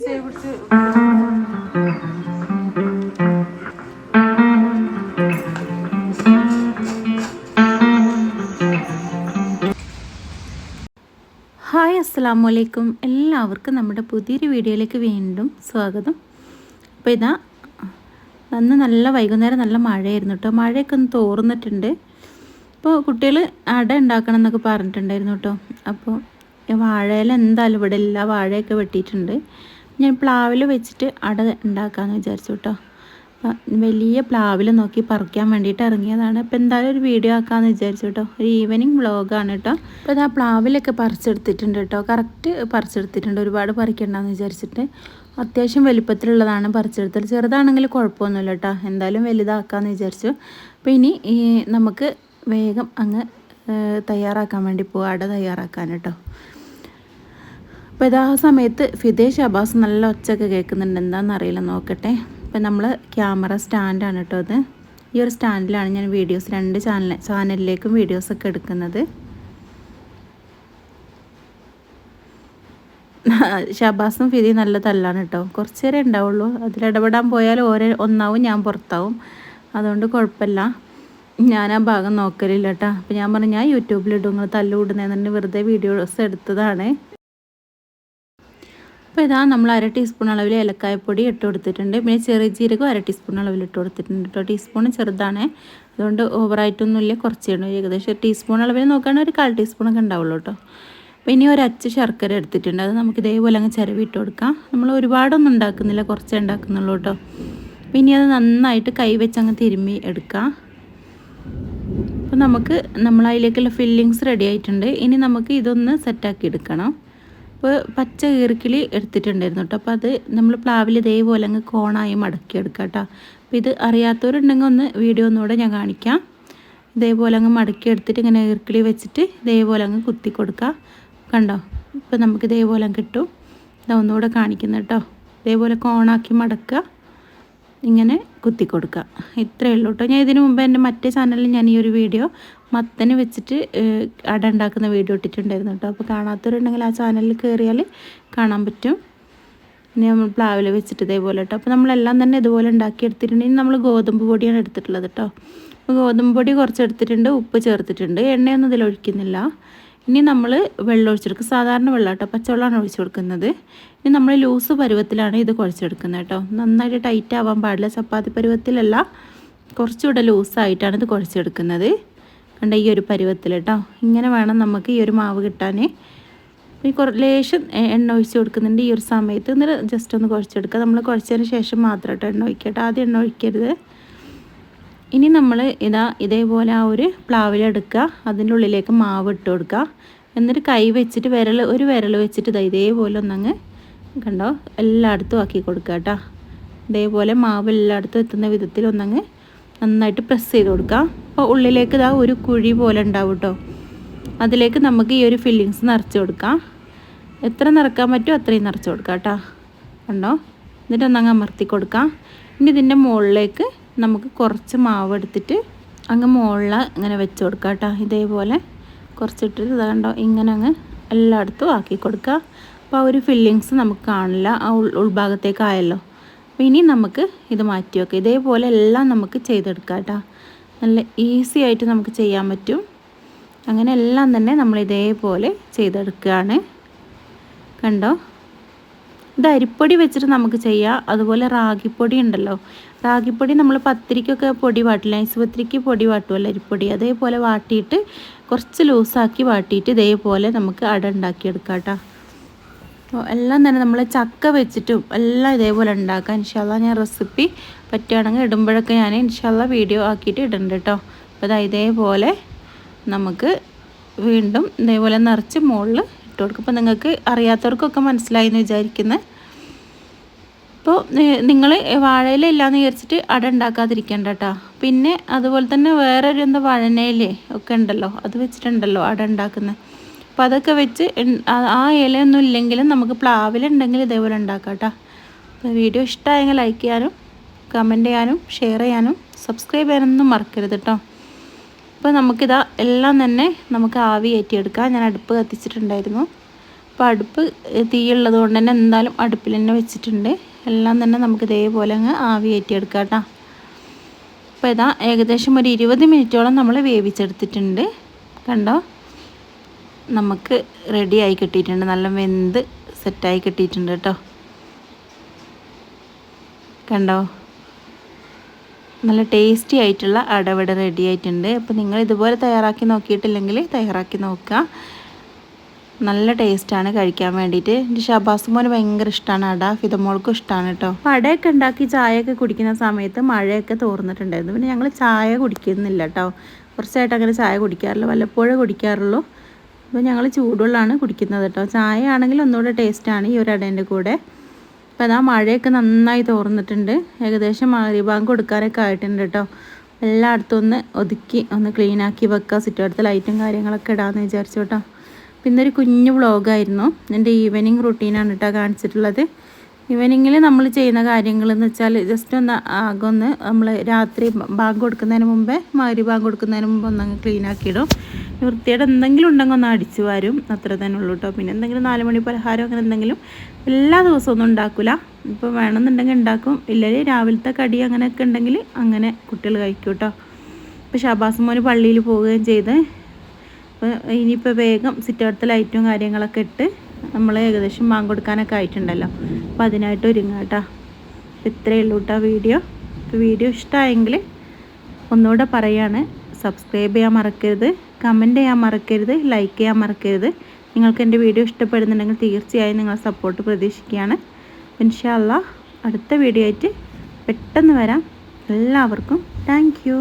Hi, അസ്സലാമു അലൈക്കും. എല്ലാവർക്കും നമ്മുടെ പുതിയൊരു വീഡിയോയിലേക്ക് വീണ്ടും സ്വാഗതം. അപ്പോൾ ഇതാ അന്ന് നല്ല വൈകുന്നേരം നല്ല മഴയായിരുന്നു കേട്ടോ. മഴയൊക്കെ ഒന്ന് തോർന്നിട്ടുണ്ട്. അപ്പോൾ കുട്ടികൾ അട ഉണ്ടാക്കണം എന്നൊക്കെ പറഞ്ഞിട്ടുണ്ടായിരുന്നു കേട്ടോ. അപ്പോൾ വാഴയില എന്തായാലും ഇവിടെ എല്ലാ വാഴയൊക്കെ വെട്ടിയിട്ടുണ്ട്. ഞാൻ പ്ലാവിൽ വെച്ചിട്ട് അട ഉണ്ടാക്കാമെന്ന് വിചാരിച്ചു കേട്ടോ. വലിയ പ്ലാവിൽ നോക്കി പറിക്കാൻ വേണ്ടിയിട്ട് ഇറങ്ങിയതാണ്. അപ്പോൾ എന്തായാലും ഒരു വീഡിയോ ആക്കാമെന്ന് വിചാരിച്ചു കേട്ടോ. ഒരു ഈവനിങ് വ്ളോഗാണ് കേട്ടോ. അപ്പോൾ അത് ആ പ്ലാവിലൊക്കെ പറിച്ചെടുത്തിട്ടുണ്ട് കേട്ടോ. കറക്റ്റ് പറിച്ചെടുത്തിട്ടുണ്ട്. ഒരുപാട് പറിക്കണ്ടെന്ന് വിചാരിച്ചിട്ട് അത്യാവശ്യം വലിപ്പത്തിലുള്ളതാണ് പറിച്ചെടുത്തത്. ചെറുതാണെങ്കിൽ കുഴപ്പമൊന്നുമില്ല കേട്ടോ. എന്തായാലും വലുതാക്കാമെന്ന് വിചാരിച്ചു. അപ്പോൾ ഇനി നമുക്ക് വേഗം അങ്ങ് തയ്യാറാക്കാൻ വേണ്ടി പോവാം, അട തയ്യാറാക്കാൻ കേട്ടോ. അപ്പോൾ ഇതാ സമയത്ത് ഫിദേശ് അബ്ബാസ് നല്ല ഒച്ചയൊക്കെ കേൾക്കുന്നുണ്ട്. എന്താണെന്നറിയില്ല, നോക്കട്ടെ. ഇപ്പം നമ്മൾ ക്യാമറ സ്റ്റാൻഡാണ് കേട്ടോ അത്. ഈ ഒരു സ്റ്റാൻഡിലാണ് ഞാൻ വീഡിയോസ് 2 ചാനലിലേക്കും വീഡിയോസൊക്കെ എടുക്കുന്നത്. ഷബാസും ഫിദി നല്ല തല്ലാണ് കേട്ടോ. കുറച്ച് നേരം ഉണ്ടാവുള്ളൂ. അതിലിടപെടാൻ പോയാൽ ഒന്നാവും, ഞാൻ പുറത്താവും. അതുകൊണ്ട് കുഴപ്പമില്ല, ഞാൻ ആ ഭാഗം നോക്കലില്ല കേട്ടോ. അപ്പോൾ ഞാൻ പറഞ്ഞു ഞാൻ യൂട്യൂബിലിടും, നിങ്ങൾ തല്ലുകൂടുന്നതെന്ന് വെറുതെ വീഡിയോസ് എടുത്തതാണ്. അപ്പോൾ ഇതാ നമ്മൾ 1/2 ടീസ്പൂൺ അളവിൽ ഏലക്കായപ്പൊടി ഇട്ട് കൊടുത്തിട്ടുണ്ട്. പിന്നെ ചെറിയ ജീരകം 1/2 ടീസ്പൂൺ അളവിൽ ഇട്ട് കൊടുത്തിട്ടുണ്ട് കേട്ടോ. ടീസ്പൂൺ ചെറുതാണ്, അതുകൊണ്ട് ഓവറായിട്ടൊന്നുമില്ല, കുറച്ചേണു. ഏകദേശം ടീസ്പൂൺ അളവിൽ നോക്കുകയാണെങ്കിൽ ഒരു 1/4 ടീസ്പൂണൊക്കെ ഉണ്ടാവുള്ളൂ കേട്ടോ. അപ്പോൾ ഇനി ഒരു അച്ച് ശർക്കര എടുത്തിട്ടുണ്ട്. അത് നമുക്ക് ഇതേപോലെ അങ്ങ് ചിരവിട്ട് കൊടുക്കാം. നമ്മൾ ഒരുപാടൊന്നും ഉണ്ടാക്കുന്നില്ല, കുറച്ചേ ഉണ്ടാക്കുന്നുള്ളൂ കേട്ടോ. അപ്പോൾ ഇനി അത് നന്നായിട്ട് കൈ വെച്ച് അങ്ങ് തിരുമ്മി എടുക്കാം. അപ്പോൾ നമുക്ക് നമ്മളതിലേക്കുള്ള ഫില്ലിങ്സ് റെഡി ആയിട്ടുണ്ട്. ഇനി നമുക്ക് ഇതൊന്ന് സെറ്റാക്കി എടുക്കണം. അപ്പോൾ പച്ച ഈർക്കിളി എടുത്തിട്ടുണ്ടായിരുന്നു കേട്ടോ. അപ്പോൾ അത് നമ്മൾ പ്ലാവിൽ ഇതേപോലെ അങ്ങ് കോണായി മടക്കിയെടുക്കാം കേട്ടോ. അപ്പോൾ ഇത് അറിയാത്തവരുണ്ടെങ്കിൽ ഒന്ന് വീഡിയോ ഒന്നുകൂടെ ഞാൻ കാണിക്കാം. ഇതേപോലെ അങ്ങ് മടക്കിയെടുത്തിട്ട് ഇങ്ങനെ ഈർക്കിളി വെച്ചിട്ട് ഇതേപോലെ അങ്ങ് കുത്തി കൊടുക്കുക. കണ്ടോ, ഇപ്പോൾ നമുക്ക് ഇതേപോലെ കിട്ടും. ഇതാ ഒന്നുകൂടെ കാണിക്കുന്നത് കേട്ടോ. ഇതേപോലെ കോണാക്കി മടക്കുക, ഇങ്ങനെ കുത്തി കൊടുക്കുക. ഇത്രയേ ഉള്ളൂ കേട്ടോ. ഞാൻ ഇതിനു മുമ്പ് എൻ്റെ മറ്റേ ചാനലിൽ ഞാൻ ഈ ഒരു വീഡിയോ മത്തന് വെച്ചിട്ട് അട ഉണ്ടാക്കുന്ന വീഡിയോ ഇട്ടിട്ടുണ്ടായിരുന്നു കേട്ടോ. അപ്പോൾ കാണാത്തവരുണ്ടെങ്കിൽ ആ ചാനലിൽ കയറിയാൽ കാണാൻ പറ്റും. ഇനി നമ്മൾ പ്ലാവിൽ വെച്ചിട്ട് ഇതേപോലെ കേട്ടോ. അപ്പോൾ നമ്മളെല്ലാം തന്നെ ഇതുപോലെ ഉണ്ടാക്കിയെടുത്തിട്ടുണ്ട്. ഇനി നമ്മൾ ഗോതമ്പ് പൊടിയാണ് എടുത്തിട്ടുള്ളത് കേട്ടോ. അപ്പോൾ ഗോതമ്പ് പൊടി കുറച്ച് എടുത്തിട്ടുണ്ട്, ഉപ്പ് ചേർത്തിട്ടുണ്ട്, എണ്ണയൊന്നും ഇതിലൊഴിക്കുന്നില്ല. ഇനി നമ്മൾ വെള്ളം ഒഴിച്ചെടുക്കുക. സാധാരണ വെള്ളം കേട്ടോ, പച്ചവെള്ളമാണ് ഒഴിച്ചു കൊടുക്കുന്നത്. ഇനി നമ്മൾ ലൂസ് പരുവത്തിലാണ് ഇത് കുഴച്ചെടുക്കുന്നത് കേട്ടോ. നന്നായിട്ട് ടൈറ്റ് ആവാൻ പാടില്ല, ചപ്പാത്തി പരുവത്തിലല്ല, കുറച്ചുകൂടെ ലൂസായിട്ടാണ് ഇത് കുഴച്ചെടുക്കുന്നത്. കണ്ട ഈ ഒരു പരുവത്തിൽ കേട്ടോ. ഇങ്ങനെ വേണം നമുക്ക് ഈ ഒരു മാവ് കിട്ടാൻ. ലേശം എണ്ണ ഒഴിച്ച് കൊടുക്കുന്നുണ്ട് ഈ ഒരു സമയത്ത്. എന്നിട്ട് ജസ്റ്റ് ഒന്ന് കുഴച്ചെടുക്കുക. നമ്മൾ കുഴച്ചതിന് ശേഷം മാത്രം കേട്ടോ എണ്ണ ഒഴിക്കട്ടെ, ആദ്യം എണ്ണ ഒഴിക്കരുത്. ഇനി നമ്മൾ ഇതേപോലെ ആ ഒരു പ്ലാവിലെടുക്കുക, അതിൻ്റെ ഉള്ളിലേക്ക് മാവ് ഇട്ട് കൊടുക്കുക. എന്നിട്ട് കൈ വെച്ചിട്ട് ഒരു വിരൽ വെച്ചിട്ട് ഇതേപോലെ ഒന്നങ്ങ് കണ്ടോ എല്ലായിടത്തും ആക്കി കൊടുക്കുക കേട്ടോ. ഇതേപോലെ മാവ് എല്ലായിടത്തും എത്തുന്ന വിധത്തിൽ ഒന്നങ്ങ് നന്നായിട്ട് പ്രസ് ചെയ്ത് കൊടുക്കുക. അപ്പോൾ ഉള്ളിലേക്ക് ഒരു കുഴി പോലെ ഉണ്ടാവും കേട്ടോ. അതിലേക്ക് നമുക്ക് ഈ ഒരു ഫില്ലിങ്സ് നിറച്ച് കൊടുക്കാം. എത്ര നിറക്കാൻ പറ്റുമോ അത്രയും നിറച്ച് കൊടുക്കാം കേട്ടോ. കണ്ടോ, എന്നിട്ട് ഒന്നങ്ങ് അമർത്തി കൊടുക്കാം. ഇനി ഇതിൻ്റെ മുകളിലേക്ക് നമുക്ക് കുറച്ച് മാവ് എടുത്തിട്ട് അങ്ങ് മുകളിൽ ഇങ്ങനെ വെച്ച് കൊടുക്കാം കേട്ടോ. ഇതേപോലെ കുറച്ചിട്ടിട്ട് കണ്ടോ ഇങ്ങനെ അങ്ങ് എല്ലായിടത്തും ആക്കി കൊടുക്കുക. അപ്പോൾ ആ ഒരു ഫില്ലിങ്സ് നമുക്ക് കാണില്ല, ആ ഉൾഭാഗത്തേക്കായല്ലോ. അപ്പോൾ ഇനി നമുക്ക് ഇത് മാറ്റി വെക്കാം. ഇതേപോലെ എല്ലാം നമുക്ക് ചെയ്തെടുക്കാം കേട്ടോ. നല്ല ഈസി ആയിട്ട് നമുക്ക് ചെയ്യാൻ പറ്റും. അങ്ങനെ എല്ലാം തന്നെ നമ്മൾ ഇതേപോലെ ചെയ്തെടുക്കുകയാണ്. കണ്ടോ, ഇത് അരിപ്പൊടി വെച്ചിട്ട് നമുക്ക് ചെയ്യാം. അതുപോലെ റാഗിപ്പൊടി ഉണ്ടല്ലോ, റാഗിപ്പൊടി നമ്മൾ പത്തിരിക്കൊക്കെ പൊടി വാട്ടില്ല, ഐസ് പത്തിരിക്ക് പൊടി വാട്ടുമല്ലോ അരിപ്പൊടി, അതേപോലെ വാട്ടിയിട്ട് കുറച്ച് ലൂസാക്കി വാട്ടിയിട്ട് ഇതേപോലെ നമുക്ക് അട ഉണ്ടാക്കിയെടുക്കാം കേട്ടോ. അപ്പോൾ എല്ലാം തന്നെ നമ്മൾ ചക്ക വെച്ചിട്ടും എല്ലാം ഇതേപോലെ ഉണ്ടാക്കാം. ഇൻഷാല്ലാ ഞാൻ റെസിപ്പി പറ്റുകയാണെങ്കിൽ ഇടുമ്പോഴൊക്കെ ഞാൻ ഇൻഷാല്ലാ വീഡിയോ ആക്കിയിട്ട് ഇടുന്നുണ്ട് കേട്ടോ. അപ്പോൾ ഇതേപോലെ നമുക്ക് വീണ്ടും ഇതേപോലെ നിറച്ച് മുകളിൽ ഇട്ട് കൊടുക്കും. അപ്പോൾ നിങ്ങൾക്ക് അറിയാത്തവർക്കൊക്കെ മനസ്സിലായി എന്ന് വിചാരിക്കുന്നത്. അപ്പോൾ നിങ്ങൾ വാഴയില ഇല്ലയെന്ന് വിചാരിച്ചിട്ട് അട ഉണ്ടാക്കാതിരിക്കേണ്ട കേട്ടോ. പിന്നെ അതുപോലെ തന്നെ വേറൊരു വഴനയിലേ ഒക്കെ ഉണ്ടല്ലോ, അത് വെച്ചിട്ടുണ്ടല്ലോ അട ഉണ്ടാക്കുന്നത്. അപ്പോൾ അതൊക്കെ വെച്ച് ആ ഇലയൊന്നും ഇല്ലെങ്കിലും നമുക്ക് പ്ലാവിലുണ്ടെങ്കിൽ ഇതേപോലെ ഉണ്ടാക്കാം കേട്ടോ. അപ്പോൾ വീഡിയോ ഇഷ്ടമായെങ്കിൽ ലൈക്ക് ചെയ്യാനും കമൻറ്റ് ചെയ്യാനും ഷെയർ ചെയ്യാനും സബ്സ്ക്രൈബ് ചെയ്യാനൊന്നും മറക്കരുത് കേട്ടോ. അപ്പോൾ നമുക്കിതാ എല്ലാം തന്നെ നമുക്ക് ആവി കയറ്റിയെടുക്കാം. ഞാൻ അടുപ്പ് കത്തിച്ചിട്ടുണ്ടായിരുന്നു. അപ്പോൾ അപ്പോൾ അടുപ്പ് തീയുള്ളത് കൊണ്ട് തന്നെ എന്തായാലും അടുപ്പിൽ തന്നെ വെച്ചിട്ടുണ്ട്. എല്ലാം തന്നെ നമുക്ക് ഇതേപോലെ അങ്ങ് ആവി കയറ്റിയെടുക്കാം കേട്ടോ. അപ്പോൾ ഇതാ ഏകദേശം ഒരു 20 മിനിറ്റോളം നമ്മൾ വേവിച്ചെടുത്തിട്ടുണ്ട്. കണ്ടോ, നമുക്ക് റെഡിയായി കിട്ടിയിട്ടുണ്ട്. നല്ല വെന്ത് സെറ്റായി കിട്ടിയിട്ടുണ്ട് കേട്ടോ. കണ്ടോ, നല്ല ടേസ്റ്റി ആയിട്ടുള്ള അടവട റെഡി ആയിട്ടുണ്ട്. അപ്പോൾ നിങ്ങൾ ഇതുപോലെ തയ്യാറാക്കി നോക്കിയിട്ടില്ലെങ്കിൽ തയ്യാറാക്കി നോക്കുക. നല്ല ടേസ്റ്റാണ് കഴിക്കാൻ വേണ്ടിയിട്ട്. എൻ്റെ ഷബാസ് മോന് ഭയങ്കര ഇഷ്ടമാണ് അട, ഫിദമോൾക്കും ഇഷ്ടമാണ് കേട്ടോ. അപ്പോൾ അടയൊക്കെ ഉണ്ടാക്കി ചായയൊക്കെ കുടിക്കുന്ന സമയത്ത് മഴയൊക്കെ തോർന്നിട്ടുണ്ടായിരുന്നു. പിന്നെ ഞങ്ങൾ ചായ കുടിക്കുന്നില്ല കേട്ടോ. കുറച്ചായിട്ട് അങ്ങനെ ചായ കുടിക്കാറില്ല, വല്ലപ്പോഴേ കുടിക്കാറുള്ളൂ. അപ്പോൾ ഞങ്ങൾ ചൂടുവെള്ളമാണ് കുടിക്കുന്നത് കേട്ടോ. ചായ ആണെങ്കിൽ ഒന്നുകൂടെ ടേസ്റ്റാണ് ഈ ഒരു അടേൻ്റെ കൂടെ. അപ്പോൾ അതാ മഴയൊക്കെ നന്നായി തോർന്നിട്ടുണ്ട്. ഏകദേശം മഗ്‌രിബ് ബാങ്ക് കൊടുക്കാനൊക്കെ ആയിട്ടുണ്ട് കേട്ടോ. എല്ലായിടത്തും ഒന്ന് ഒതുക്കി ഒന്ന് ക്ലീനാക്കി വെക്കുക. സിറ്റൗട്ടിൽ ലൈറ്റും കാര്യങ്ങളൊക്കെ ഇടാമെന്ന് വിചാരിച്ചു കേട്ടോ. പിന്നെ ഒരു കുഞ്ഞു വ്ളോഗായിരുന്നു. എൻ്റെ ഈവനിങ് റുട്ടീനാണ് കേട്ടോ കാണിച്ചിട്ടുള്ളത്. ഈവനിങ്ങിൽ നമ്മൾ ചെയ്യുന്ന കാര്യങ്ങളെന്ന് വെച്ചാൽ ജസ്റ്റ് ഒന്ന് ആകെ ഒന്ന് നമ്മൾ രാത്രി ബാങ്ക് കൊടുക്കുന്നതിന് മുമ്പേ മഗ്‌രിബ് ബാങ്ക് കൊടുക്കുന്നതിന് മുമ്പ് ഒന്നങ്ങ് ക്ലീനാക്കിയിടും. വൃത്തിയുടെ എന്തെങ്കിലും ഉണ്ടെങ്കിൽ ഒന്ന് അടിച്ചു വാരും, അത്ര തന്നെ ഉള്ളൂ കേട്ടോ. പിന്നെ എന്തെങ്കിലും 4 മണി പലഹാരം അങ്ങനെ എന്തെങ്കിലും എല്ലാ ദിവസവും ഒന്നും ഉണ്ടാക്കില്ല. ഇപ്പോൾ വേണമെന്നുണ്ടെങ്കിൽ ഉണ്ടാക്കും, ഇല്ലെങ്കിൽ രാവിലത്തെ കടി അങ്ങനെയൊക്കെ ഉണ്ടെങ്കിൽ അങ്ങനെ കുട്ടികൾ കഴിക്കും കേട്ടോ. ഇപ്പോൾ ഷബാസ് മോന് പള്ളിയിൽ പോവുകയും ചെയ്ത് അപ്പോൾ ഇനിയിപ്പോൾ വേഗം സിറ്റൗട്ടിൽ ലൈറ്റും കാര്യങ്ങളൊക്കെ ഇട്ട് നമ്മൾ ഏകദേശം ബാങ്ക് കൊടുക്കാനൊക്കെ ആയിട്ടുണ്ടല്ലോ. അപ്പോൾ അതിനായിട്ട് ഒരുങ്ങുക കേട്ടോ. ഇത്രയേ ഉള്ളൂ കേട്ടോ വീഡിയോ. ഇപ്പോൾ വീഡിയോ ഇഷ്ടമായെങ്കിൽ ഒന്നുകൂടെ പറയാണ്, സബ്സ്ക്രൈബ് ചെയ്യാൻ മറക്കരുത്, കമൻറ്റ് ചെയ്യാൻ മറക്കരുത്, ലൈക്ക് ചെയ്യാൻ മറക്കരുത്. നിങ്ങൾക്ക് എൻ്റെ വീഡിയോ ഇഷ്ടപ്പെടുന്നുണ്ടെങ്കിൽ തീർച്ചയായും നിങ്ങളുടെ സപ്പോർട്ട് പ്രതീക്ഷിക്കുകയാണ്. ഇൻഷാ അല്ലാഹ് അടുത്ത വീഡിയോ ആയിട്ട് പെട്ടെന്ന് വരാം. എല്ലാവർക്കും താങ്ക് യു.